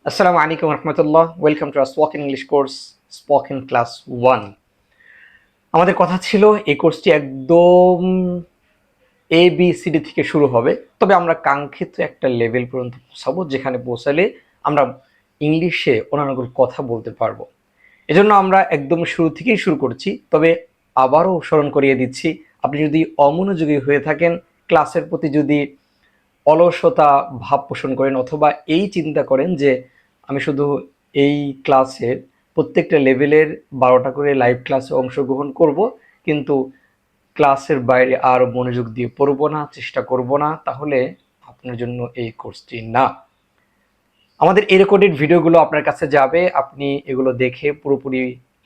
Assalamu alaikum warahmatullah. Welcome to our spoken English course, Spoken Class 1. আমাদের কথা ছিল এই কোর্সটি একদম ABCD থেকে শুরু হবে, তবে আমরা কাঙ্ক্ষিত একটা লেভেল পর্যন্ত পৌঁছাবো, যেখানে পৌঁছালে আমরা ইংলিশে অনানুকূল কথা বলতে পারবো। এজন্য আমরা একদম শুরু থেকেই শুরু করছি। তবে আবারও স্মরণ করিয়ে দিচ্ছি, আপনি যদি অমনোযোগী হয়ে থাকেন, ক্লাসের প্রতি যদি অলসতা ভাব পোষণ করেন, অথবা এই চিন্তা করেন যে আমি শুধু এই ক্লাসের প্রত্যেকটা লেভেলের 12টা করে লাইভ ক্লাসে অংশগ্রহণ করব, কিন্তু ক্লাসের বাইরে আর মনোযোগ দিয়ে পড়বো না, চেষ্টা করব না, তাহলে আপনার জন্য এই কোর্সটি না। আমাদের এই রেকর্ডেড ভিডিওগুলো আপনার কাছে যাবে, আপনি এগুলো দেখে পুরোপুরি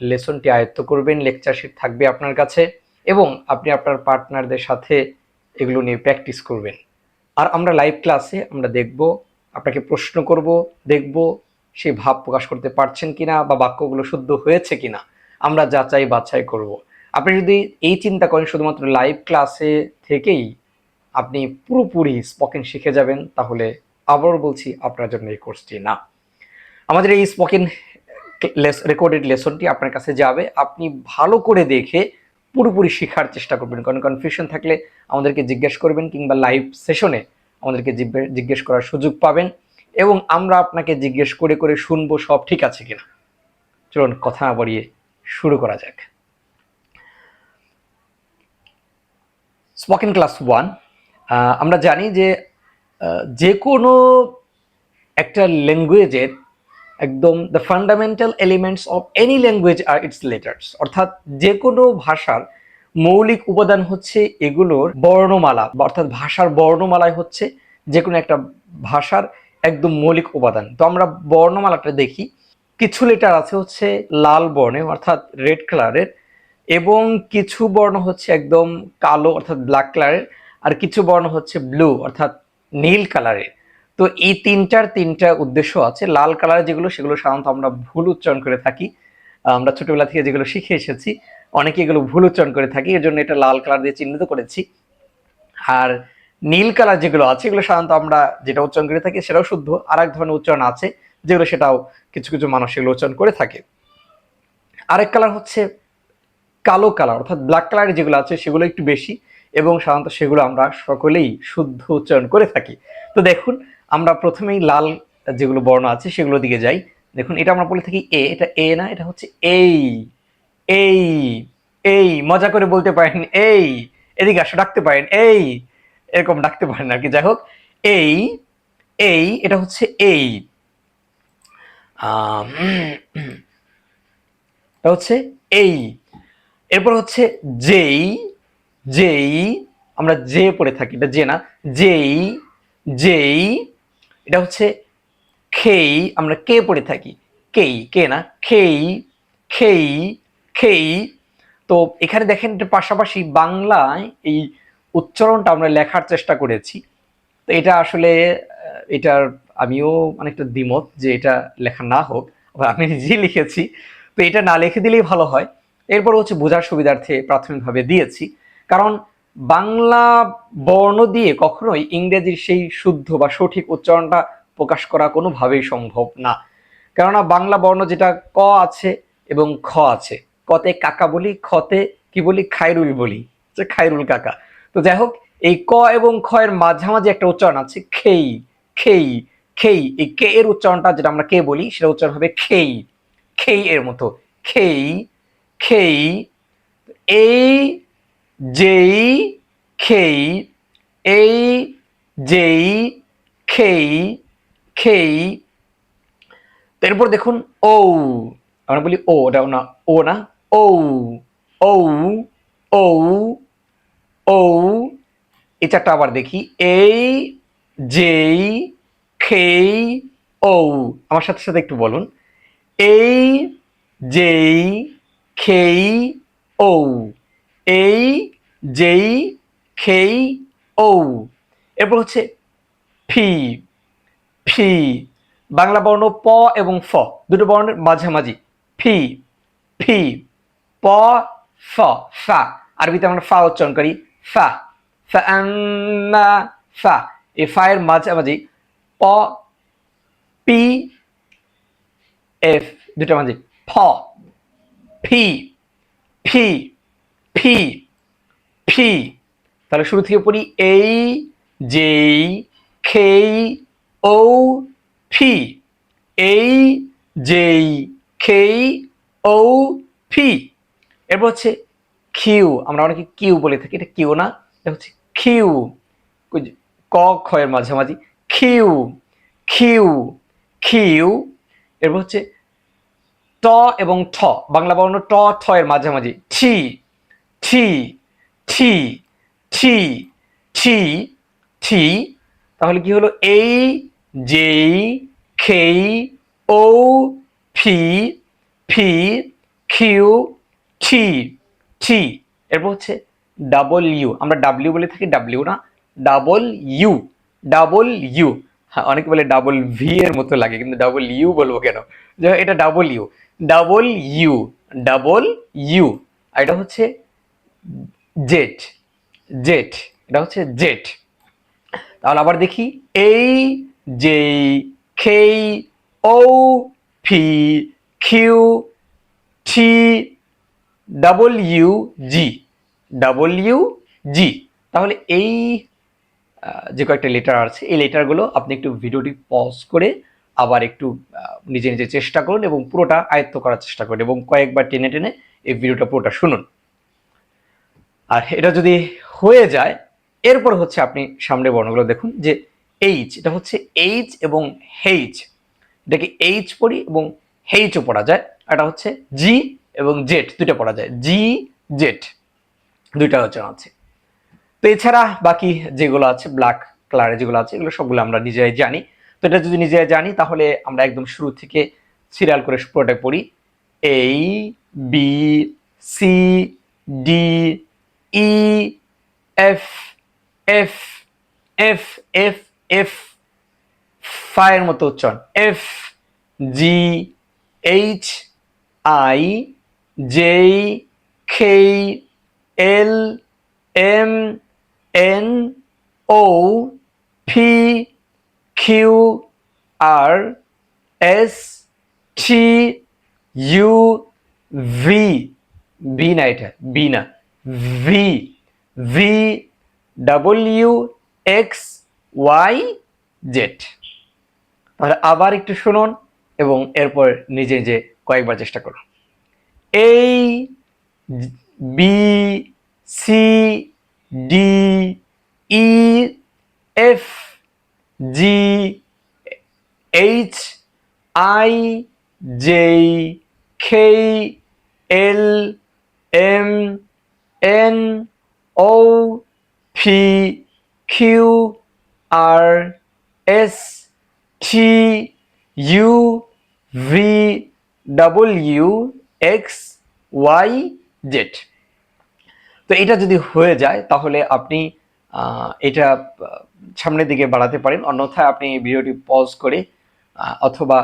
লেসনটি আয়ত্ত করবেন, লেকচার শিট থাকবে আপনার কাছে, এবং আপনি আপনার পার্টনারদের সাথে এগুলো নিয়ে প্র্যাকটিস করবেন। আর আমরা লাইভ ক্লাসে আমরা দেখব, আপনাকে প্রশ্ন করব, দেখব সেই ভাব প্রকাশ করতে পারছেন কিনা বা বাক্যগুলো শুদ্ধ হয়েছে কিনা, আমরা যাচাই বাছাই করব। আপনি যদি এই চিন্তা করেন শুধুমাত্র লাইভ ক্লাসে থেকেই আপনি পুরোপুরি স্পোকেন শিখে যাবেন, তাহলে আবারও বলছি আপনার জন্য এই কোর্সটি না। আমাদের এই স্পোকেন রেকর্ডেড লেসনটি আপনার কাছে যাবে, আপনি ভালো করে দেখে পুরোপুরি শেখার চেষ্টা করবেন। কারণ কনফিউশন থাকলে আমাদেরকে জিজ্ঞেস করবেন, কিংবা লাইভ সেশনে আমাদেরকে জিজ্ঞেস করার সুযোগ পাবেন, এবং আমরা আপনাকে জিজ্ঞেস করে করে শুনবো সব ঠিক আছে কিনা। চলুন কথা না বাড়িয়ে শুরু করা যাক। স্পোকেন ক্লাস 1, আমরা জানি যে যে কোনো একটা ল্যাঙ্গুয়েজের একদম the fundamental elements of any language আর ইটস লেটার্স, অর্থাৎ যে কোনো ভাষার মৌলিক উপাদান হচ্ছে এগুলোর বর্ণমালা, অর্থাৎ ভাষার বর্ণমালায় হচ্ছে যে কোনো একটা ভাষার একদম মৌলিক উপাদান। তো আমরা বর্ণমালাটা দেখি, কিছু লেটার আছে হচ্ছে লাল বর্ণে অর্থাৎ রেড কালারের, এবং কিছু বর্ণ হচ্ছে একদম কালো অর্থাৎ ব্ল্যাক কালারের, আর কিছু বর্ণ হচ্ছে ব্লু অর্থাৎ নীল কালারের। তো এই তিনটা উদ্দেশ্য আছে। লাল কালার যেগুলো, সেগুলো সাধারণত আমরা ভুল উচ্চারণ করে থাকি, আমরা ছোটবেলা থেকে যেগুলো শিখে এসেছি, অনেকে এগুলো ভুল উচ্চারণ করে থাকি, এর জন্য এটা লাল কালার দিয়ে চিহ্নিত করেছি। আর নীল কালার যেগুলো আছে, এগুলো সাধারণত আমরা যেটা উচ্চারণ করে থাকি সেটাও শুদ্ধ, আর এক ধরনের উচ্চারণ আছে যেগুলো সেটাও কিছু কিছু মানুষ সেগুলো উচ্চারণ করে থাকে। আরেক কালার হচ্ছে কালো কালার অর্থাৎ ব্ল্যাক কালারের যেগুলো আছে সেগুলো একটু বেশি, এবং সাধারণত সেগুলো আমরা সকলেই শুদ্ধ উচ্চারণ করে থাকি। তো দেখুন, আমরা প্রথমেই লাল যেগুলো বর্ণ আছে সেগুলো দিকে যাই। দেখুন, এটা আমরা বলে থাকি এ, এটা এ না, এটা হচ্ছে এই। এই এই মজা করে বলতে পারেন এই, এদিকে আসো ডাকতে পারেন এই, এরকম ডাকতে পারেন আর কি। যাই হোক, এই এই এটা হচ্ছে এই, এটা হচ্ছে এই। এরপর হচ্ছে যেই, যেই আমরা যে পড়ে থাকি, এটা যে না, যেই, যেই এটা হচ্ছে খেই, আমরা কে পড়ে থাকি, কেই, কে না, খেই, খেই, খেই। তো এখানে দেখেন, এটার পাশাপাশি বাংলায় এই উচ্চারণটা আমরা লেখার চেষ্টা করেছি। তো এটা আসলে এটার আমিও অনেকটা দ্বিমত যে এটা লেখা না হোক, আমি নিজেই লিখেছি। তো এটা না লিখে দিলেই ভালো হয়। এরপর হচ্ছে বোঝার সুবিধার্থে প্রাথমিকভাবে দিয়েছি, কারণ বাংলা বর্ণ দিয়ে কখনোই ইংরেজির সেই শুদ্ধ বা সঠিক উচ্চারণটা প্রকাশ করা কোনোভাবেই সম্ভব না। কেননা বাংলা বর্ণ যেটা ক আছে এবং খ আছে, কতে কাকা বলি, খতে কি বলি, খায়রুল বলি, যে খায়রুল কাকা। তো যাই হোক, এই ক এবং খ এর মাঝামাঝি একটা উচ্চারণ আছে খেই, খেই, খেই। এই কে এর উচ্চারণটা যেটা আমরা কে বলি সেটা উচ্চারণ হবে খেই, খেই এর মতো, খেই, খেই। এই যেই খেই, এই যেই খেই, খেই। এরপর দেখুন ও, আমরা বলি ও, ওটা না, ও না, ও, ও, ও, ও। এই চারটা আবার দেখি, এই যেই খেই ও। আমার সাথে সাথে একটু বলুন, এই যেই খেই ও, এই যেই খেই ও। এরপর হচ্ছে ফি, ফি বাংলা বর্ণ প এবং ফ, দুটো বর্ণের মাঝামাঝি, ফি, ফি, প, ফ, ফা। আরবিতে আমরা ফা উচ্চারণ করি, ফা, ফা, ফা। এই ফা এর মাঝামাঝি প, পি, এফ, দুটা মাঝে ফ, ফি, ফি, ফি, ফি। তাহলে শুরু থেকে পড়ি এই, যেই, খেই, ও, ফি, এই, যেই, খেই, ও, ফি। এরপর হচ্ছে কিউ, আমরা অনেকে কিউ বলে থাকি, এটা কিউ না, এটা হচ্ছে কিউ, ক খ এর মাঝামাঝি, কিউ, কিউ, কিউ। এরপর হচ্ছে ট এবং ঠ, বাংলা বর্ণ ট ঠ এর মাঝামাঝি, ঠি, ঠি, ঠি, ঠি, ঠি, ঠি। তাহলে কি হলো এই, যেই, খেই, ও, ফি, ফি, কিউ, ঠি, ঠি। এরপর হচ্ছে ডাবল ইউ, আমরা ডাব্লিউ বলে থাকি, ডাব্লিউ না, ডাবল ইউ, ডাবল ইউ। হ্যাঁ, অনেকে বলে ডাবল ভি এর মতো লাগে, কিন্তু ডাবল ইউ বলবো কেন? এটা double U, double U, double U. আর এটা হচ্ছে জেট, জেট, এটা হচ্ছে জেট। তাহলে আবার দেখি এই, যেই, খেই, ও, ফি, Q, T, double you, G, double you, জি। তাহলে এই যে কয়েকটা লেটার আছে, এই লেটারগুলো আপনি একটু ভিডিওটি পজ করে আবার একটু নিজে নিজে চেষ্টা করুন এবং পুরোটা আয়ত্ত করার চেষ্টা করুন এবং কয়েকবার টেনে টেনে এই ভিডিওটা পুরোটা শুনুন। আর এটা যদি হয়ে যায়, এরপর হচ্ছে আপনি সামনে বর্ণগুলো দেখুন, যে এইচ, এটা হচ্ছে এইচ এবং হেইচ, এটাকে এইচ পড়ি এবং হেইচও পড়া যায়। এটা হচ্ছে জি এবং জেট, দুইটা পড়া যায়, জি, জেট, দুইটা রচনা আছে। তো এছাড়া বাকি যেগুলো আছে, ব্ল্যাক কালারে যেগুলো আছে, এগুলো সবগুলো আমরা নিজেরাই জানি। তো এটা যদি নিজেরাই জানি, তাহলে আমরা একদম শুরু থেকে সিরিয়াল করে পুরোটা পড়ি। A, B, C, D, E, F, F, F, F, F, ফায়ের মতো উচ্চারণ, F, G, H, I, J, K, L, M, N, O, P, Q, R, S, T, U, V, V না, এটা বি না, V, V, W, X, Y, Z. তাহলে আবার একটু শুনুন এবং এরপর নিজে নিজে কয়েকবার চেষ্টা করুন। A, B, C, D, E, F, G, H, I, J, K, L, M, N, O, P, Q, R, S, T, U, V, W, X, Y, Z. তো এটা যদি হয়ে যায়, তাহলে আপনি এটা সামনের দিকে বাড়াতে পারেন, অন্যথায় আপনি ভিডিওটি পজ করে অথবা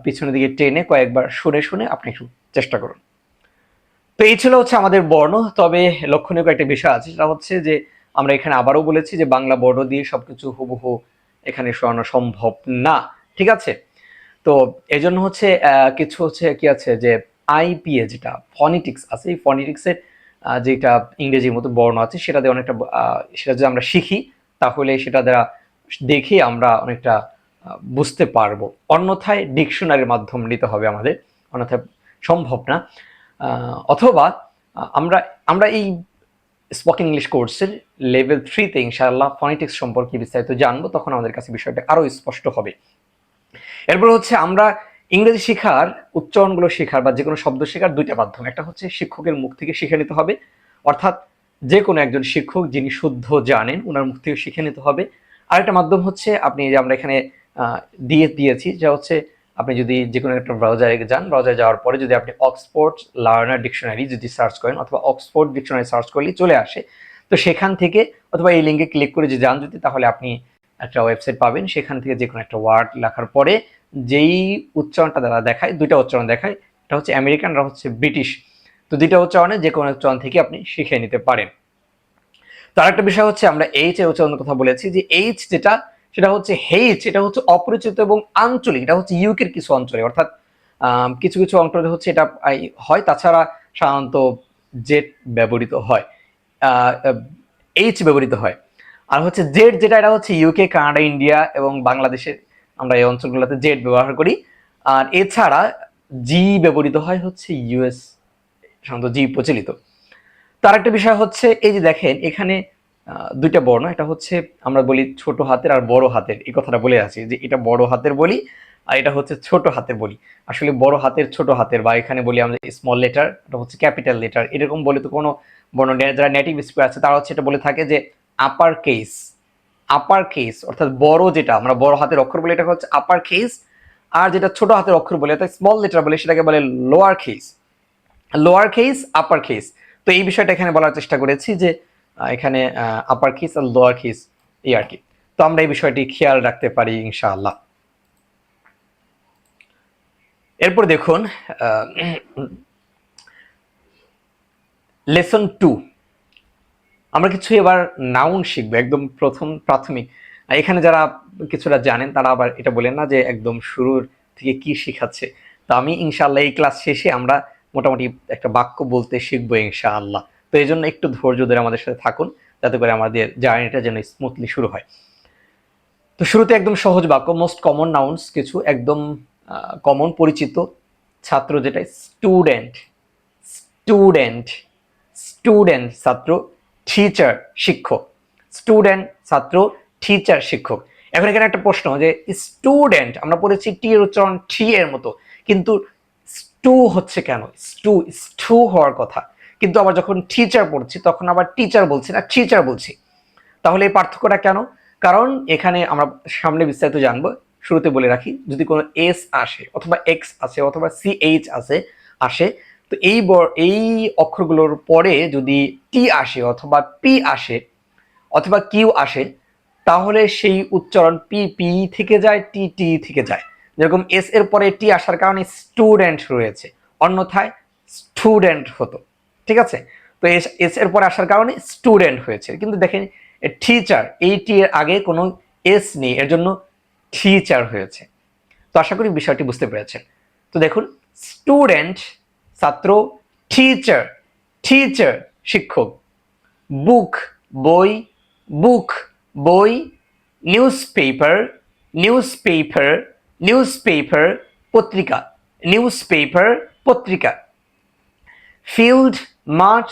পিছনের দিকে টেনে কয়েকবার শুনে শুনে আপনি একটু চেষ্টা করুন। তো এই ছিল হচ্ছে আমাদের বর্ণ। তবে লক্ষণীয় কয়েকটা বিষয় আছে, সেটা হচ্ছে যে আমরা এখানে আবারও বলেছি যে বাংলা বর্ণ দিয়ে সবকিছু হুবহু এখানে শোনানো সম্ভব না, ঠিক আছে? তো এই জন্য হচ্ছে কিছু হচ্ছে কি আছে, যে আইপিএ যেটা ফনিটিক্স আছে, এই ফনিটিক্সের যেটা ইংরেজির মতো বর্ণ আছে, সেটা দিয়ে অনেকটা সেটা যদি আমরা শিখি, তাহলে সেটা দ্বারা দেখে আমরা অনেকটা বুঝতে পারবো। অন্যথায় ডিকশনারির মাধ্যম নিতে হবে আমাদের, অন্যথায় সম্ভব না। অথবা আমরা আমরা এই স্পোকেন ইংলিশ কোর্সের লেভেল 3-তে ইনশাআল্লাহ ফনিটিক্স সম্পর্কে বিস্তারিত জানবো, তখন আমাদের কাছে বিষয়টা আরো স্পষ্ট হবে। এরপর হচ্ছে আমরা ইংরেজি শেখার, উচ্চারণগুলো শেখার বা যে কোনো শব্দ শেখার দুইটা মাধ্যম, একটা হচ্ছে শিক্ষকের মুখ থেকে শিখে নিতে হবে, অর্থাৎ যে কোনো একজন শিক্ষক যিনি শুদ্ধ জানেন ওনার মুখ থেকে শিখে নিতে হবে। আরেকটা মাধ্যম হচ্ছে আপনি, যে আমরা এখানে দিয়েছি, যা হচ্ছে আপনি যদি যে কোনো একটা ব্রাউজারে যান, ব্রাউজারে যাওয়ার পরে যদি আপনি অক্সফোর্ড লার্নার ডিকশনারি যদি সার্চ করেন, অথবা অক্সফোর্ড ডিকশনারি সার্চ করলেই চলে আসে, তো সেখান থেকে অথবা এই লিঙ্কে ক্লিক করে যে যান যদি, তাহলে আপনি একটা ওয়েবসাইট পাবেন, সেখান থেকে যে কোনো একটা ওয়ার্ড লেখার পরে যেই উচ্চারণটা দ্বারা দেখায়, দুইটা উচ্চারণ দেখায়, এটা হচ্ছে আমেরিকান আর হচ্ছে ব্রিটিশ, তো দুইটা উচ্চারণে যে কোনো উচ্চারণ থেকে আপনি শিখে নিতে পারেন। তো আরেকটা বিষয় হচ্ছে, আমরা এইচ এর উচ্চারণের কথা বলেছি, যে এইচ যেটা, সেটা হচ্ছে হেইচ, এটা হচ্ছে অপরিচিত এবং আঞ্চলিক, এটা হচ্ছে ইউকের কিছু অঞ্চলে, অর্থাৎ কিছু কিছু অঞ্চলে হচ্ছে এটা হয়, তাছাড়া সাধারণত জেড ব্যবহৃত হয়, এইচ ব্যবহৃত হয়। আর হচ্ছে জেড যেটা, এটা হচ্ছে ইউকে, কানাডা, ইন্ডিয়া এবং বাংলাদেশের আমরা এই অঞ্চলগুলোতে জেড ব্যবহার করি। আর এছাড়া জি ব্যবহৃত হয় হচ্ছে ইউএস, সাধারণত জি প্রচলিত। তার একটা বিষয় হচ্ছে এই যে দেখেন এখানে দুইটা বর্ণ, এটা হচ্ছে আমরা বলি ছোট হাতের আর বড় হাতের, এই কথাটা বলে আছি যে এটা বড় হাতের বলি আর এটা হচ্ছে ছোট হাতের বলি। আসলে বড় হাতের ছোট হাতের, বা এখানে বলি আমরা স্মল লেটার, এটা হচ্ছে ক্যাপিটাল লেটার, এরকম বলে তো কোনো বর্ণ যারা নেটিভ স্পিকার আছে তারা হচ্ছে এটা বলে থাকে যে আপার কেস। আপার কেস অর্থাৎ বড়, যেটা আমরা বড় হাতের অক্ষর বলি এটা হচ্ছে আপার কেস, আর যেটা ছোট হাতের অক্ষর বলে অর্থাৎ স্মল লেটার বলে সেটাকে বলে lower case. Lower case, upper case. তো এই বিষয়টা এখানে বলার চেষ্টা করেছি যে এখানে আপার কেস আর লোয়ার কেস এই আর কি। তো আমরা এই বিষয়টি খেয়াল রাখতে পারি ইনশাআল্লাহ। এরপর দেখুন লেসন 2, আমরা কিছু এবার নাউন শিখবো, একদম প্রথম প্রাথমিক। এখানে যারা কিছুটা জানেন তারা আবার এটা বলেন না যে একদম শুরুর থেকে কি শিখাচ্ছে। তো আমি ইনশাআল্লাহ এই ক্লাস শেষে আমরা মোটামুটি একটা বাক্য বলতে শিখবো ইনশাআল্লাহ। তো এই জন্য একটু ধৈর্য ধরে আমাদের সাথে থাকুন, যাতে করে আমাদের জার্নিটা যেন স্মুথলি শুরু হয়। তো শুরুতে একদম সহজ বাক্য, মোস্ট কমন নাউন্স কিছু, একদম কমন পরিচিত। ছাত্র যেটা স্টুডেন্ট, স্টুডেন্ট, স্টুডেন্ট ছাত্র, টিচার শিক্ষক, স্টুডেন্ট ছাত্র, টিচার শিক্ষক। এখন এখানে একটা প্রশ্ন যে স্টুডেন্ট আমরা পড়েছি টি এর উচ্চারণ টি এর মতো, কিন্তু স্টু হচ্ছে কেন? স্টু স্টু হওয়ার কথা, কিন্তু আবার যখন টিচার পড়ছি তখন আবার টিচার বলছি না, টিচার বলছি। তাহলে এই পার্থক্যটা কেন? কারণ এখানে আমরা সামনে বিস্তারিত জানবো। শুরুতে বলে রাখি, যদি কোনো এস আসে অথবা এক্স আসে অথবা সিএইচ আসে, তো এই অক্ষরগুলোর পরে যদি টি আসে অথবা পি আসে অথবা কিউ আসে, তাহলে সেই উচ্চারণ পি পি থেকে যায়, টি টি থেকে যায়। যেরকম এস এর পরে টি আসার কারণে স্টুডেন্ট রয়েছে, অন্যথায় স্টুডেন্ট হতো। ঠিক আছে? তো এস এর পরে আসার কারণে স্টুডেন্ট হয়েছে। কিন্তু দেখেন টিচার, এই টি এর আগে কোনো এস নেই, এর জন্য টিচার হয়েছে। তো আশা করি বিষয়টি বুঝতে পেরেছেন। তো দেখুন, স্টুডেন্ট ছাত্র, টিচার টিচার শিক্ষক, বুক বই, বুক বই, নিউজপেপার নিউজপেপার নিউজপেপার পত্রিকা, নিউজপেপার পত্রিকা, ফিল্ড মাঠ,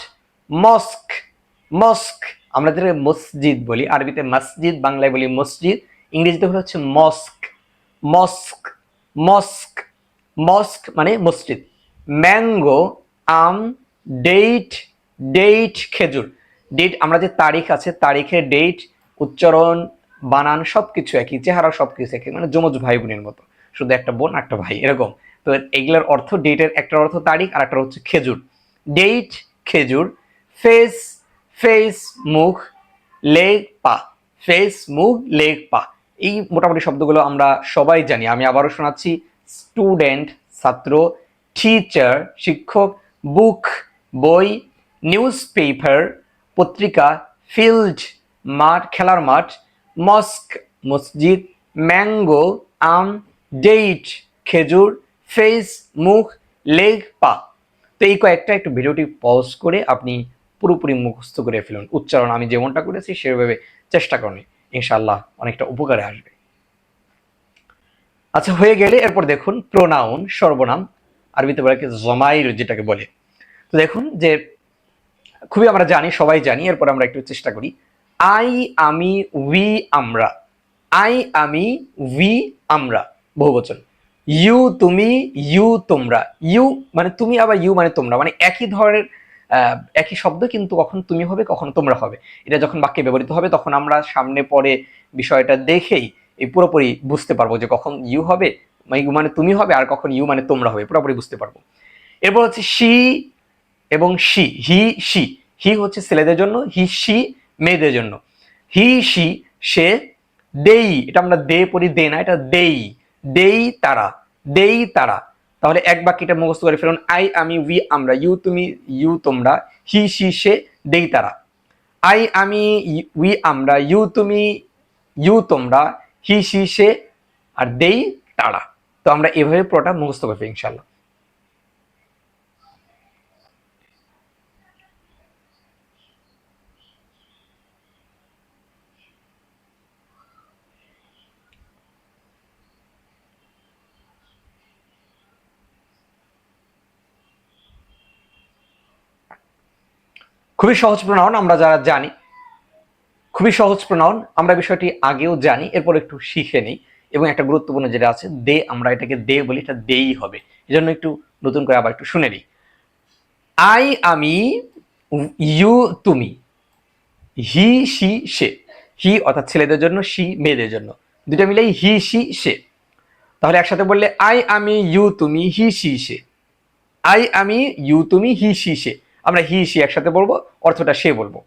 মস্ক মস্ক আমরা যেটা মসজিদ বলি, আরবিতে মসজিদ, বাংলায় বলি মসজিদ, ইংরেজিতে হচ্ছে মস্ক মস্ক মস্ক মস্ক মানে মসজিদ। ম্যাঙ্গো আম, ডেট ডেট খেজুর। ডেট আমরা যে তারিখ আছে, তারিখের ডেট, উচ্চারণ, বানান সবকিছু একই, চেহারা সবকিছু একই, মানে যমজ ভাই বোনের মতো, শুধু একটা বোন একটা ভাই এরকম। তো এগুলোর অর্থ, ডেটের একটা অর্থ তারিখ আর একটা হচ্ছে খেজুর। ডেট খেজুর, ফেস ফেস মুখ, লেগ পা, ফেস মুখ লেগ পা। এই মোটামুটি শব্দগুলো আমরা সবাই জানি। আমি আবারও শোনাচ্ছি, স্টুডেন্ট ছাত্র, টিচার শিক্ষক, বুক বই, নিউজ পেপার পত্রিকা, ফিল্ড মাঠ খেলার মাঠ, মস্ক মসজিদ, ম্যাঙ্গো আম, ডেট খেজুর, ফেস মুখ, লেগ পা। তো এই কয়েকটা একটু ভিডিওটি পজ করে আপনি পুরোপুরি মুখস্থ করে ফেলুন। উচ্চারণ আমি যেমনটা করেছি সেভাবে চেষ্টা করুন, ইনশাআল্লাহ অনেকটা উপকারে আসবে। আচ্ছা, হয়ে গেলে এরপর দেখুন প্রোনাউন, সর্বনাম, আরবিতে বলে জমাইর যেটাকে বলে। তো দেখুন যে খুবই আমরা জানি, সবাই জানি, এরপর আমরা একটু চেষ্টা করি। আই আমি, উই আমরা, আই আমি, উই আমরা বহুবচন। ইউ তুমি, ইউ তোমরা, ইউ মানে তুমি, আবার ইউ মানে তোমরা, মানে একই ধরনের একই শব্দ, কিন্তু কখন তুমি হবে কখনো তোমরা হবে। এটা যখন বাক্যে ব্যবহৃত হবে তখন আমরা সামনে পরে বিষয়টা দেখেই এই পুরোপুরি বুঝতে পারবো যে কখন ইউ হবে, ইউ মানে তুমি হবে, আর কখন ইউ মানে তোমরা হবে, পুরোপুরি বুঝতে পারবো। এরপর হচ্ছে শি এবং শি, হি শি। হি হচ্ছে ছেলেদের জন্য, হি শি মেয়েদের জন্য। হি শি সে, দেই এটা আমরা দে পড়ি, দে না, এটা দেই, দেই তারা, দেই তারা। তাহলে এক বাক্যটা মুখস্থ করে ফেলুন, আই আমি, উই আমরা, ইউ তুমি, ইউ তোমরা, হি শি সে, দেই তারা। আই আমি, উই আমরা, ইউ তুমি, ইউ তোমরা, হি শি সে, আর দেই তারা। তো আমরা এভাবে পুরোটা মুখস্থ করবো ইনশাল্লাহ। খুবই সহজ প্রোনাউন, আমরা যারা জানি খুবই সহজ প্রোনাউন, আমরা বিষয়টি আগেও জানি, এরপর একটু শিখে নিই। এবং একটা গুরুত্বপূর্ণ যেটা আছে দে, আমরা এটাকে দে বলি, এটা দেই হবে, এজন্য একটু নতুন করে আবার একটু শুনে নিই। আই আমি, ইউ তুমি, হি সি সে। হি অর্থাৎ ছেলেদের জন্য, সি মেয়েদের জন্য, দুটা মিলেই হি সি সে। তাহলে একসাথে বললে আই আমি, ইউ তুমি, হি সি সে। আই আমি, ইউ তুমি, হি সি সে। আমরা হি সি একসাথে বলবো, অর্থটা সে বলবো।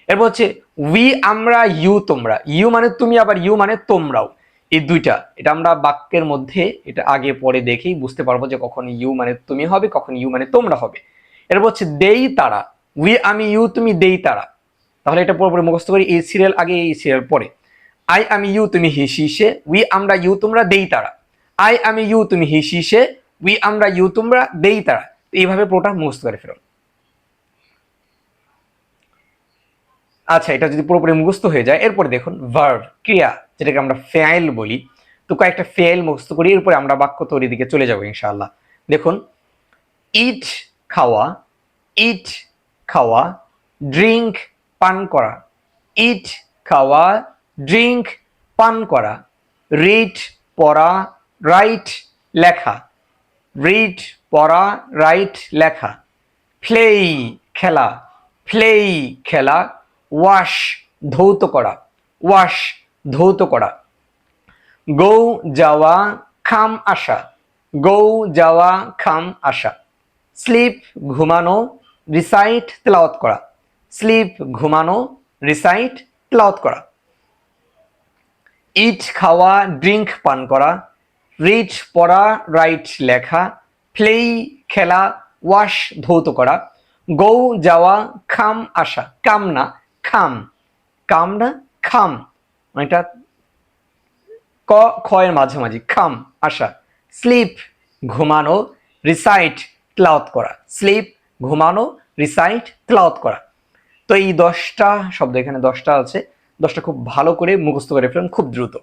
এরপর হচ্ছে উই আমরা, ইউ তোমরা। ইউ মানে তুমি, আবার ইউ মানে তোমরাও। এই দুইটা, এটা আমরা বাক্যের মধ্যে এটা আগে পরে দেখেই বুঝতে পারবো যে কখন ইউ মানে তুমি হবে, কখন ইউ মানে তোমরা হবে। এরপর হচ্ছে দেই তারা। উই আমি, ইউ তুমি, দেই তারা। তাহলে এটা পুরোপুরি মুখস্থ করি, এই সিরিয়াল আগে, এই সিরিয়াল পরে। আই আমি, ইউ তুমি, হি সি সে। উই আমরা, ইউ তোমরা, দেই তারা। আই আমি, ইউ তুমি, হি সি সে। উই আমরা, ইউ তোমরা, দেই তারা। এইভাবে পুরোটা মুখস্থ করে ফেরো। আচ্ছা, এটা যদি পুরোপুরি মুখস্থ হয়ে যায়, এরপরে দেখুন ভার্ব, ক্রিয়া, যেটাকে আমরা ফেয়াইল বলি। তো কয়েকটা ফেয়াইল মুখস্থ করি, এরপরে আমরা বাক্য তৈরির দিকে চলে যাবো ইনশাআল্লাহ। দেখুন, ইট খাওয়া, ইট খাওয়া, ড্রিঙ্ক পান করা। ইট খাওয়া, ড্রিঙ্ক পান করা। রিড পড়া, রাইট লেখা। রিড পড়া, রাইট লেখা। প্লেই খেলা, প্লেই খেলা। ওয়াশ ধৌত করা, ওয়াশ ধৌত করা। গো যাওয়া, খাম আসা। গো যাওয়া, খাম আসা। স্লিপ ঘুমানো, রিসাইট তেলাওয়াত করা। স্লিপ ঘুমানো, রিসাইট তেলাওয়াত করা। ইট খাওয়া, ড্রিঙ্ক পান করা। রিড পড়া, রাইট লেখা। প্লেই খেলা, ওয়াশ ধৌত করা। গো যাওয়া, খাম আসা। কাম না, খাম। কাম না, খাম, এটা ক খয়ের মাঝামাঝি, খাম আসা। স্লিপ ঘুমানো, রিসাইট তেলাওয়াত করা। স্লিপ ঘুমানো, রিসাইট তেলাওয়াত করা। তো এই 10টা শব্দ, এখানে 10টা আছে, 10টা খুব ভালো করে মুখস্থ করে ফেলুন খুব দ্রুত।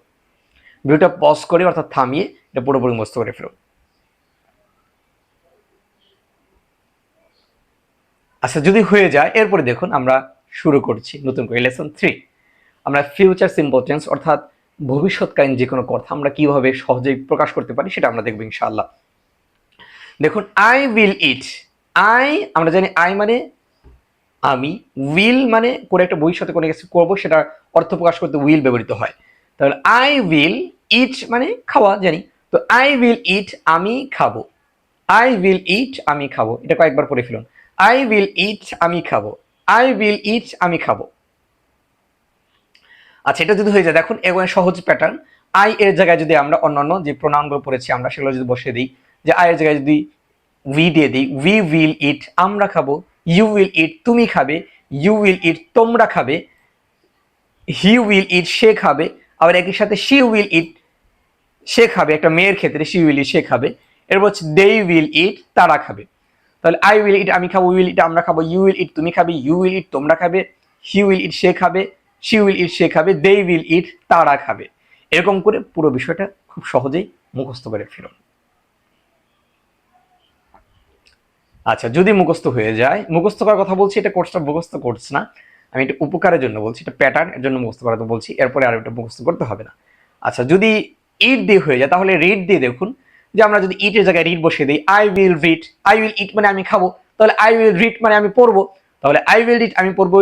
ভিডিওটা পজ করে অর্থাৎ থামিয়ে এটা পুরোপুরি মুখস্থ করে ফেলুন। আচ্ছা, যদি হয়ে যায় এরপরে দেখুন আমরা শুরু করছি নতুন করে লেসন 3। আমরা ফিউচার সিম্পল টেন্স অর্থাৎ ভবিষ্যৎকালীন যে কোনো কথা আমরা কিভাবে সহজেই প্রকাশ করতে পারি সেটা আমরা দেখবো ইনশাআল্লাহ। দেখুন, আই উইল ইট। আই, আমরা জানি আই মানে আমি, উইল মানে করে একটা ভবিষ্যতে কোনো কিছু করবো সেটা অর্থ প্রকাশ করতে উইল ব্যবহৃত হয়। তাহলে আই উইল ইট মানে খাওয়া জানি, তো আই উইল ইট আমি খাবো। আই উইল ইট আমি খাবো, এটা কয়েকবার পড়ে ফেলুন। আই উইল ইট আমি খাবো। আই উইল ইট আমি খাবো। আচ্ছা, এটা যদি হয়ে যায় দেখুন এখানে সহজ প্যাটার্ন। আই এর জায়গায় যদি আমরা অন্যান্য যে প্রোনাউনগুলো পড়েছি আমরা সেগুলো যদি বসিয়ে দিই, যে আই এর জায়গায় যদি উই দিয়ে দিই, উই উইল ইট আমরা খাবো। ইউ উইল ইট তুমি খাবে। ইউ উইল ইট তোমরা খাবে। হি উইল ইট সে খাবে। আবার একই সাথে শি উইল ইট সে খাবে, একটা মেয়ের ক্ষেত্রে শি উইল ইট সে খাবে। এরপর হচ্ছে দে উইল ইট তারা খাবে। তাহলে আই উইল ইট আমি খাবো, উইল ইট আমরা খাবো, ইউ উইল ইট তুমি খাবে, ইউ উইল ইট তোমরা খাবে, হি উইল ইট সে খাবে, শি উইল ইট সে খাবে, দে উইল ইট তারা খাবে। এরকম করে পুরো বিষয়টা খুব সহজেই মুখস্থ করে ফেলুন। আচ্ছা, যদি মুখস্থ হয়ে যায়, মুখস্থ করার কথা বলছি, এটা কোর্সটা মুখস্থ কোর্স না, আমি এটা উপকারের জন্য বলছি, এটা প্যাটার্ন এর জন্য মুখস্থ করাতে বলছি, এরপরে আর এটা মুখস্থ করতে হবে না। আচ্ছা, যদি ইট দিয়ে হয়ে যায় তাহলে রিড দিয়ে দেখুন, যে আমরা যদি ইটের জায়গায় রিড বসিয়ে দিই, I will read, I will eat মানে আমি খাবো, তাহলে আই উইল রিড মানে আমি পড়বো, তাহলে আই উইল ইট আমি পড়বো,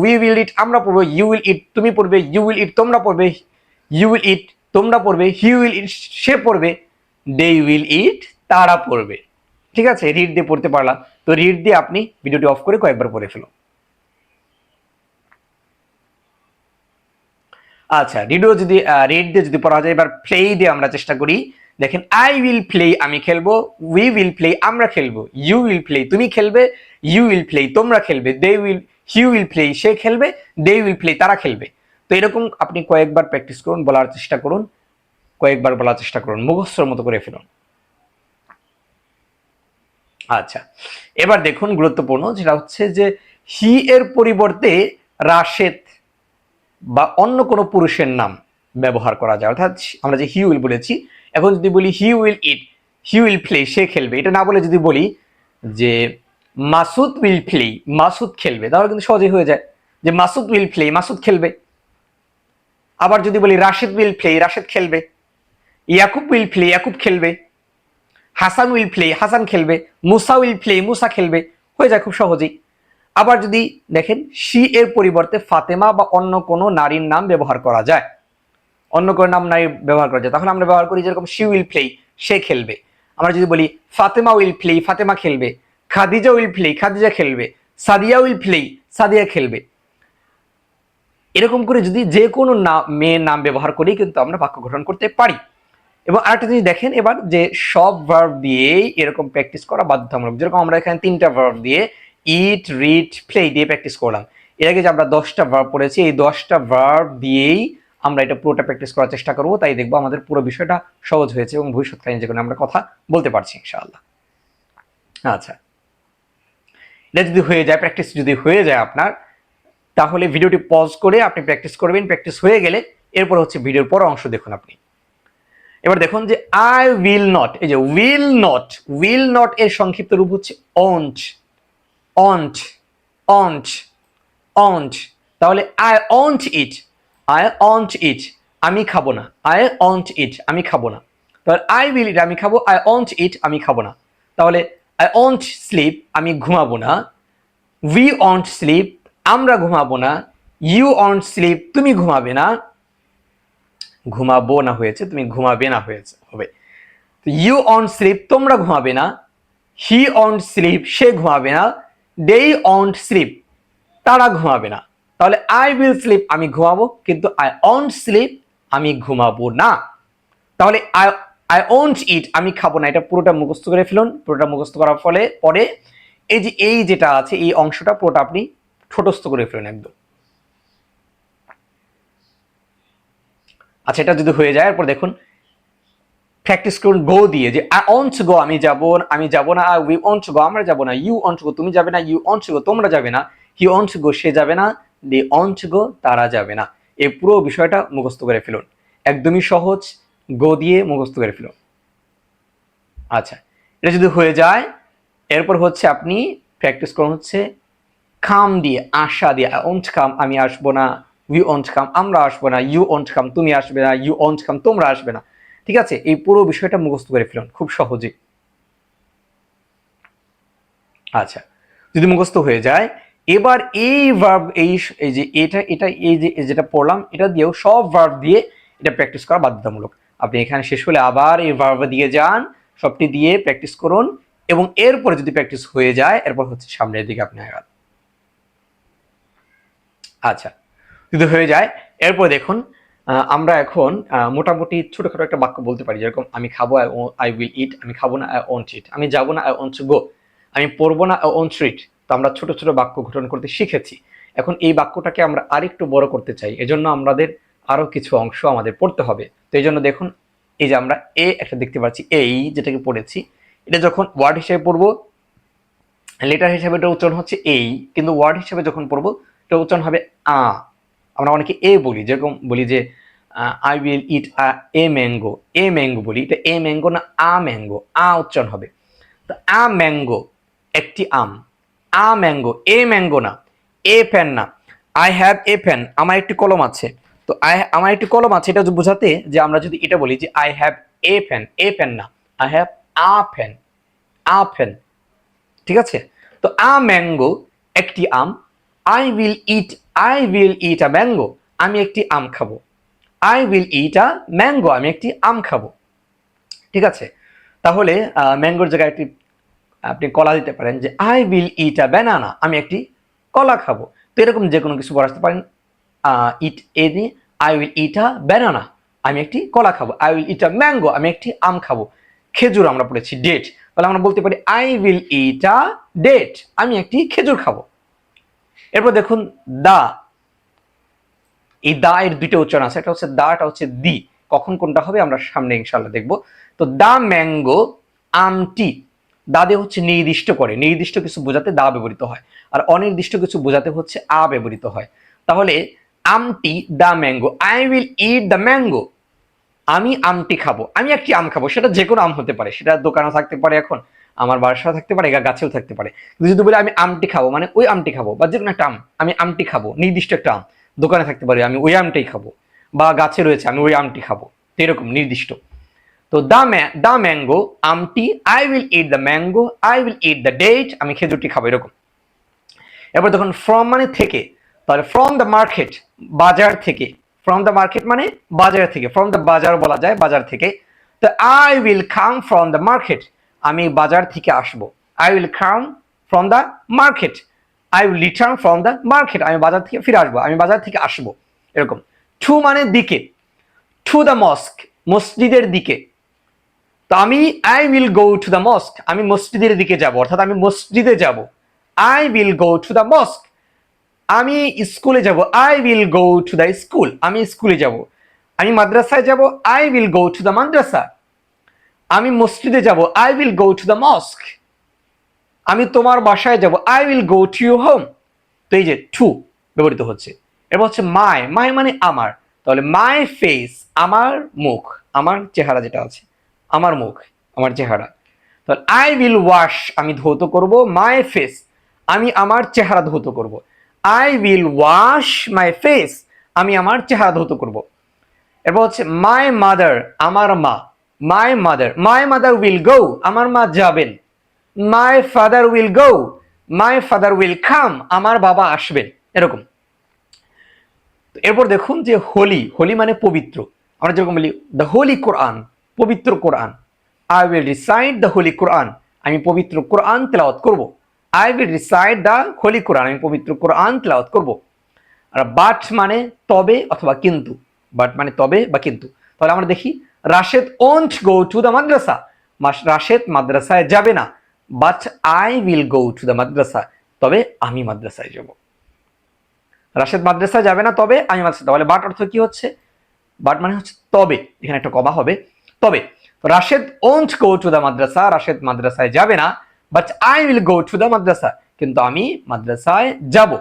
উই উইল ইট আমরা পড়বো, ইউ উইল ইট তুমি পড়বে, ইউ উইল ইট তোমরা পড়বে, ইউ উইল ইট তোমরা পড়বে, হি উইল ইট সে পড়বে, দে উইল ইট তারা পড়বে। ঠিক আছে, রিড দিয়ে পড়তে পারলাম। তো রিড দিয়ে আপনি ভিডিওটি অফ করে কয়েকবার পড়ে ফেলুন। আচ্ছা, রিডিও যদি রিড দিয়ে যদি পড়া যায়, এবার প্লে দিয়ে আমরা চেষ্টা করি। দেখেন, আই উইল প্লে আমি খেলবো, উই উইল প্লে আমরা খেলবো, ইউ উইল প্লে তুমি খেলবে, ইউ উইল প্লে তোমরা খেলবে, they will he will play সে খেলবে, দে উইল প্লে তারা খেলবে। তো এরকম আপনি কয়েকবার প্র্যাকটিস করুন, বলার চেষ্টা করুন, কয়েকবার বলার চেষ্টা করুন, মুখস্থর মতো করে ফেলুন। আচ্ছা, এবার দেখুন গুরুত্বপূর্ণ যেটা হচ্ছে যে হি এর পরিবর্তে রাশেদ বা অন্য কোনো পুরুষের নাম ব্যবহার করা যায়। অর্থাৎ আমরা যে হি উইল বলেছি, এখন যদি বলি he will eat, he will play, সে খেলবে, এটা না বলে যদি বলি যে মাসুদ উইল প্লে, মাসুদ খেলবে, তাহলে কিন্তু সহজেই হয়ে যায় যে মাসুদ উইল প্লে, মাসুদ খেলবে। আবার যদি বলি রাশেদ উইল প্লে, রাশেদ খেলবে। ইয়াকুব উইল প্লে, ইয়াকুব খেলবে। হাসান উইল প্লে, হাসান খেলবে। মুসা উইল প্লে, মুসা খেলবে। হয়ে যায় খুব সহজেই। আবার যদি দেখেন শি এর পরিবর্তে ফাতেমা বা অন্য কোনো নারীর নাম ব্যবহার করা যায়, অন্য কোনো নাম নারী ব্যবহার করা যায়, তাহলে আমরা ব্যবহার করি যেরকম শি উইল প্লে, সে খেলবে। আমরা যদি বলি ফাতেমা উইল প্লে, ফাতেমা খেলবে। খাদিজা উইল প্লে, খাদিজা খেলবে। সাদিয়া উইল প্লে, সাদিয়া খেলবে। এরকম করে যদি যে কোনো মেয়ের নাম ব্যবহার করেই কিন্তু আমরা বাক্য গঠন করতে পারি। এবং আরেকটা জিনিস দেখেন এবার যে সব ভার্ব দিয়েই এরকম প্র্যাকটিস করা বাধ্যতামূলক। যেরকম আমরা এখানে 3টা ভার্ব দিয়ে ইট, রিড, প্লে দিয়ে প্র্যাকটিস করলাম। এর আগে যে আমরা 10টা ভার্ব পড়েছি, এই 10টা ভার্ব দিয়েই আমরা এটা পুরোটা প্র্যাকটিস করার চেষ্টা করবো। তাই দেখবো আমাদের পুরো বিষয়টা সহজ হয়েছে এবং ভবিষ্যৎকালীন যেখানে আমরা কথা বলতে পারছি ইনশাআল্লাহ। আচ্ছা, এটা যদি হয়ে যায়, প্র্যাকটিস যদি হয়ে যায় আপনার, তাহলে ভিডিওটি পজ করে আপনি প্র্যাকটিস করবেন। প্র্যাকটিস হয়ে গেলে এরপর হচ্ছে ভিডিওর পর অংশ দেখুন আপনি। এবার দেখুন যে আই উইল নট, এই যে উইল নট এর সংক্ষিপ্ত রূপ হচ্ছে ওন্ট, অন্ট, অন্ট, অন্ট। তাহলে I won't eat, I won't eat, আমি খাবো না। আই ওন্ট ইট, আমি খাবো না। তাহলে আই উইল ইট, আমি খাবো। আই ওন্ট ইট, আমি খাবো না। তাহলে আই ওন্ট স্লিপ, আমি ঘুমাবো না। উই ওন্ট স্লিপ, আমরা ঘুমাবো না। ইউ ওন্ট স্লিপ, তুমি ঘুমাবে না। ঘুমাবো না হয়েছে, তুমি ঘুমাবে না হয়েছে হবে। ইউ ওন্ট স্লিপ, তোমরা ঘুমাবে না। হি ওন্ট স্লিপ, সে ঘুমাবে না। দে ওন্ট স্লিপ, তারা ঘুমাবে না। তাহলে আই উইল স্লিপ, আমি ঘুমাবো, কিন্তু আই ওন্ট স্লিপ, আমি ঘুমাবো না। তাহলে আই আই ওন্ট ইট, আমি খাবো না, এটা পুরোটা মুখস্থ করে ফেলুন। পুরোটা মুখস্থ করার ফলে পরে এই যেটা আছে এই অংশটা পুরোটা আপনি ঠোঁটস্থ করে ফেলুন একদম। আচ্ছা, এটা যদি হয়ে যায় এরপর দেখুন প্র্যাকটিস করুন গো দিয়ে, যে আই ওয়ান্ট টু গো, আমি যাব না। উই ওয়ান্ট টু গো, আমরা যাব না। ইউ ওয়ান্ট টু গো, তুমি যাবে না। ইউ ওয়ান্ট টু গো, তোমরা যাবে না। হি ওয়ান্ট টু গো, সে যাবে না। দে ওয়ান্ট টু গো, তারা যাবে না। এই পুরো বিষয়টা মুখস্থ করে ফেলুন, একদমই সহজ। গো দিয়ে মুখস্থ করে ফেলুন। আচ্ছা, এটা যদি হয়ে যায় এরপর হচ্ছে আপনি প্র্যাকটিস করুন হচ্ছে কাম দিয়ে, আশা দিয়ে। আই ওয়ান্ট কাম, আমি আসবো না। উই ওয়ান্ট কাম, আমরা আসবো না। ইউ ওয়ান্ট কাম, তুমি আসবে না। ইউ ওয়ান্ট কাম, তোমরা আসবে না। ঠিক আছে, এই পুরো বিষয়টা মুখস্থ করে ফেলুন খুব সহজেই। আচ্ছা, যদি মুখস্থ হয়ে যায় এবার এই ভার্ব, এই যে এটা এই যে যেটা পড়লাম এটা দিয়েও সব ভার্ব দিয়ে এটা প্র্যাকটিস করা বাধ্যতামূলক। আপনি এখানে শেষ হলে আবার এই ভার্ব দিয়ে যান, সবটি দিয়ে প্র্যাকটিস করুন এবং এরপরে যদি প্র্যাকটিস হয়ে যায় এরপর হচ্ছে সামনের দিকে আপনি আগান। আচ্ছা, যদি হয়ে যায় এরপর দেখুন আমরা এখন মোটামুটি ছোটখাটো একটা বাক্য বলতে পারি, যেরকম আমি খাবো, আই উইল ইট, আমি খাবো না, আই ওন্ট ইট, আমি যাবো না, আই ওন্ট টু গো, আমি পড়বো না, আই ওন্ট রিড। তো আমরা ছোট ছোট বাক্য গঠন করতে শিখেছি। এখন এই বাক্যটাকে আমরা আরেকটু বড় করতে চাই, এজন্য আমাদের আরো কিছু অংশ আমাদের পড়তে হবে। তো এই জন্য দেখুন এই যে আমরা একটা দেখতে পাচ্ছি, এই যেটাকে পড়েছি এটা যখন ওয়ার্ড হিসেবে পড়বো, লেটার হিসেবে এটা উচ্চারণ হচ্ছে এই, কিন্তু ওয়ার্ড হিসেবে যখন পড়বো এটা উচ্চারণ হবে আ। আমরা অনেকে এ বলি, যেরকম বলি যে I will it a mango, a mango বলি, এটা এ ম্যাঙ্গো না আ ম্যাঙ্গো, আ উচ্চারণ হবে। তো আ ম্যাঙ্গো, একটি আম। আ ম্যাঙ্গো, এ ম্যাঙ্গো না, এ পেন না। আই হ্যাভ এ পেন, আমার একটি কলম আছে। তো আমার একটি কলম আছে এটা বোঝাতে যে আমরা যদি এটা বলি যে I have a pen, a pen না, I have a pen, a pen. ঠিক আছে, তো আ ম্যাঙ্গো, একটি আম। I will eat a mango, আমি একটি আম খাবো। I will eat a mango, আমি একটি আম খাবো। ঠিক আছে, তাহলে ম্যাঙ্গোর জায়গায় একটি আপনি কলা দিতে পারেন যে I will eat a banana, আমি একটি কলা খাবো। তো এরকম যে কোনো কিছু বসাতে পারেন। ইট এ দিয়ে I will eat a banana, আমি একটি কলা খাবো। I will eat a mango, আমি একটি আম খাবো। খেজুর আমরা পড়েছি ডেট, তাহলে আমরা বলতে পারি I will eat a date, আমি একটি খেজুর খাবো। এরপর দেখুন দা, এই দা এর দুইটা উচ্চারণ আছে, একটা হচ্ছে দা, এটা হচ্ছে দি। কখন কোনটা হবে আমরা সামনে ইনশাআল্লাহ দেখব। তো দা ম্যাঙ্গো, আমটি, দা দিয়ে হচ্ছে নির্দিষ্ট করে, নির্দিষ্ট কিছু বোঝাতে দা ব্যবহৃত হয়, আর অনির্দিষ্ট কিছু বোঝাতে হচ্ছে আ ব্যবহৃত হয়। তাহলে আমটি the mango, I will eat the mango, আমি আমটি খাবো, আমি একটি আম খাবো, সেটা যে কোনো আম হতে পারে, সেটা দোকানে থাকতে পারে, এখন আমার বাসায় থাকতে পারে, গাছেও থাকতে পারে। যদি বলে আমি আমটি খাবো মানে ওই আমটি খাবো, বা যে কোনো একটা আম, আমি আমটি খাবো, নির্দিষ্ট একটা আম, দোকানে থাকতে পারে আমি ওই আমটাই খাবো, বা গাছে রয়েছে আমি ওই আমটি খাবো, এরকম নির্দিষ্ট। তো দা ম্যাঙ্গো, আমটি, I will eat the mango, I will eat the date, আমি খেজুরটি খাবো, এরকম। এরপর দেখুন ফ্রম মানে থেকে, তাহলে ফ্রম দ্য মার্কেট, বাজার থেকে, ফ্রম দ্য মার্কেট মানে বাজার থেকে, ফ্রম দ্য বাজার বলা যায়, বাজার থেকে। তো I will come from the market, আমি বাজার থেকে আসবো, I will come from the market, I will return from the market, আমি বাজার থেকে ফিরে আসবো, আমি বাজার থেকে আসবো, এরকম। টু মানে দিকে, টু দ্য মস্ক, মসজিদের দিকে। তো আমি I will go to the mosque, আমি মসজিদের দিকে যাব, অর্থাৎ আমি মসজিদে যাব, I will go to the mosque. আমি স্কুলে যাব, I will go to the school, আমি স্কুলে যাব। আমি মাদ্রাসায় যাব, I will go to the madrasa. আমি মসজিদে যাব, I will go to the mosque. আমি তোমার বাসায় যাব, I will go to your home. তো এই যে টু ব্যবহৃত হচ্ছে। এবার হচ্ছে মাই, মাই মানে আমার, তাহলে মাই ফেস, আমার মুখ, আমার চেহারা যেটা আছে, আমার মুখ, আমার চেহারা। তাহলে আই উইল ওয়াশ, আমি ধৌত করব, মাই ফেস, আমি আমার চেহারা ধৌত করব। I will wash my face, আমি আমার চেহারা ধৌত করব। এরপর হচ্ছে মাই মাদার, আমার মা, my mother, my mother will go, আমার মা যাবেন। My father will go, my father will come, আমার বাবা আসবেন, এরকম। এরপর দেখুন যে হোলি, হোলি মানে পবিত্র, আমরা যেরকম বলি দ্য হোলি কোরআন, পবিত্র Quran. I will recite the holy Quran, আমি পবিত্র কোরআন তেলাওয়াত করব। I will recite the holy Quran, আমি পবিত্র কোরআন তেলাওয়াত করব। আর বাট মানে তবে অথবা কিন্তু, বাট মানে তবে বা কিন্তু। তাহলে আমরা দেখি Rashed won't go to the madrasa, Rashed মাদ্রাসায় যাবে না, but I will go to the madrasa, তবে আমি মাদ্রাসায় যাব। রাশেদ মাদ্রাসায় যাবে না, তবে আমি মাদ্রাসা। তাহলে বাট অর্থ কি হচ্ছে, বাট মানে হচ্ছে তবে, এখানে একটা কমা হবে, তবে। Rashed won't go to the madrasa, Rashed মাদ্রাসায় যাবে না, but I will go to the madrasa, কিন্তু আমি মাদ্রাসায় যাব।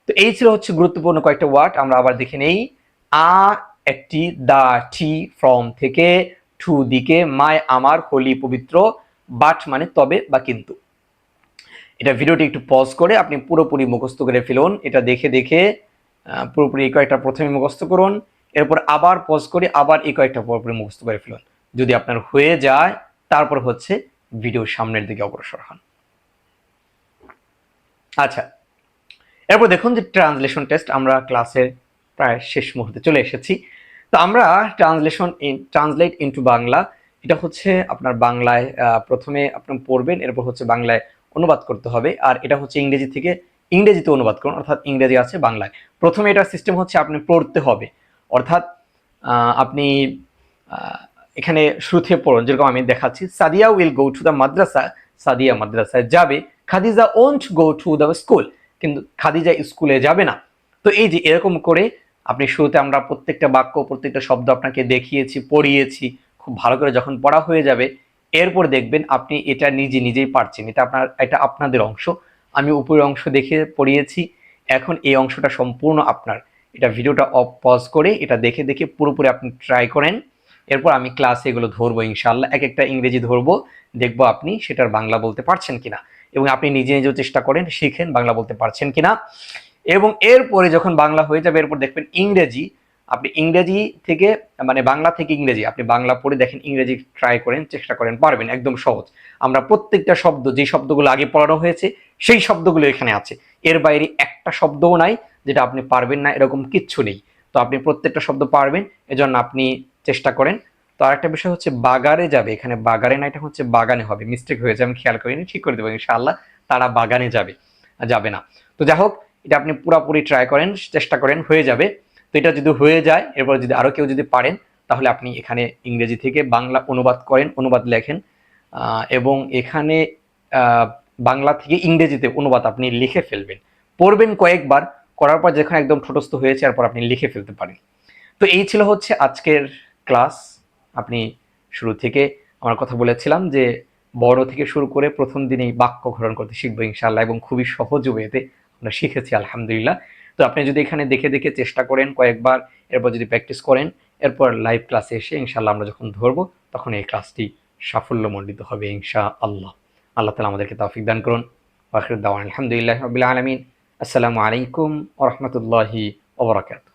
তো এই ছিল হচ্ছে গুরুত্বপূর্ণ কয়েকটা ওয়ার্ড, আমরা আবার দেখে নেই। আ একটি, দা টি, ফ্রম থেকে, টু দিকে, মাই আমার, হোলি পবিত্র, বাট মানে তবে বা কিন্তু। এটা ভিডিওটি একটু পজ করে আপনি পুরোপুরি মুখস্থ করে ফেলুন, এটা দেখে দেখে পুরোপুরি এই কয়েকটা প্রথমে মুখস্থ করুন, এরপর আবার পজ করে আবার এই কয়েকটা পুরোপুরি মুখস্থ করে ফেলুন। যদি আপনার হয়ে যায় তারপর হচ্ছে ভিডিও সামনের দিকে অগ্রসর হন। আচ্ছা, এরপর দেখুন যে ট্রান্সলেশন টেস্ট, আমরা ক্লাসের প্রায় শেষ মুহূর্তে চলে এসেছি। তো আমরা ট্রান্সলেট ইনটু বাংলা, এটা হচ্ছে আপনার বাংলায় প্রথমে আপনি পড়বেন, এরপর হচ্ছে বাংলায় অনুবাদ করতে হবে, আর এটা হচ্ছে ইংরেজি থেকে ইংরেজিতে অনুবাদ করুন, অর্থাৎ ইংরেজি আছে বাংলায়। প্রথমে এটার সিস্টেম হচ্ছে আপনি পড়তে হবে, অর্থাৎ আপনি এখানে শুরু থেকে পড়ুন, যেরকম আমি দেখাচ্ছি। Sadia will go to the madrasa, Sadia মাদ্রাসায় যাবে। Khadija won't go to the school, কিন্তু খাদিজা স্কুলে যাবে না। তো এই যে এরকম করে আপনি শুরুতে আমরা প্রত্যেকটা বাক্য, প্রত্যেকটা শব্দ আপনাকে দেখিয়েছি, পড়িয়েছি, খুব ভালো করে যখন পড়া হয়ে যাবে এরপর দেখবেন আপনি এটা নিজেই পারছেন, এটা আপনাদের অংশ। আমি উপরের অংশ দেখে পড়িয়েছি, এখন এই অংশটা সম্পূর্ণ আপনার। এটা ভিডিওটা পজ করে এটা দেখে দেখে পুরোপুরি আপনি ট্রাই করেন, এরপর আমি ক্লাসে এগুলো ধরবো ইনশাল্লাহ, এক একটা ইংরেজি ধরবো, দেখবো আপনি সেটার বাংলা বলতে পারছেন কিনা, এবং আপনি নিজেও চেষ্টা করেন, শিখেন বাংলা বলতে পারছেন কিনা। এবং এরপরে যখন বাংলা হয়ে যাবে এরপর দেখবেন ইংরেজি, আপনি ইংরেজি থেকে মানে বাংলা থেকে ইংরেজি, আপনি বাংলা পড়ে দেখেন, ইংরেজি ট্রাই করেন, চেষ্টা করেন, পারবেন, একদম সহজ। আমরা প্রত্যেকটা শব্দ, যে শব্দগুলো আগে পড়ানো হয়েছে সেই শব্দগুলো এখানে আছে, এর বাইরে একটা শব্দও নাই যেটা আপনি পারবেন না, এরকম কিচ্ছু নেই। তো আপনি প্রত্যেকটা শব্দ পারবেন, এজন্য আপনি চেষ্টা করেন। তো আরেকটা বিষয় হচ্ছে বাগারে যাবে, এখানে বাগারে না, এটা হচ্ছে বাগানে হবে, মিস্টেক হয়েছে, আমি খেয়াল করিনি, ঠিক করে দেবো ইনশাআল্লাহ। তারা বাগানে যাবে না। তো যাই হোক, এটা আপনি পুরোপুরি ট্রাই করেন, চেষ্টা করেন, হয়ে যাবে। তো এটা যদি হয়ে যায়, এরপর যদি আরো কেউ যদি পারেন, তাহলে আপনি এখানে ইংরেজি থেকে বাংলা অনুবাদ করেন, অনুবাদ লেখেন, এবং এখানে বাংলা থেকে ইংরেজিতে অনুবাদ আপনি লিখে ফেলবেন, পড়বেন কয়েকবার, করার পর যখন একদম ঠোঁটস্থ হয়েছে এরপর আপনি লিখে ফেলতে পারেন। তো এই ছিল হচ্ছে আজকের ক্লাস। আপনি শুরু থেকে আমার কথা বলেছিলাম যে বড় থেকে শুরু করে প্রথম দিনেই বাক্য গঠন করতে শিখবো ইনশাআল্লাহ, এবং খুবই সহজ ওয়েতে আমরা শিখেছি আলহামদুলিল্লাহ। তো আপনি যদি এখানে দেখে দেখে চেষ্টা করেন কয়েকবার, এরপর যদি প্র্যাকটিস করেন, এরপর লাইভ ক্লাসে এসে ইনশাআল্লাহ আমরা যখন ধরবো তখন এই ক্লাসটি সাফল্যমণ্ডিত হবে ইনশাআল্লাহ। আল্লাহ তাআলা আমাদেরকে তৌফিক দান করুন। ওয়া আখিরু দাওয়ানা আলহামদুলিল্লাহি রাব্বিল আলামিন। আসসালামু আলাইকুম ওয়া রাহমাতুল্লাহি ওয়া বারাকাতুহু।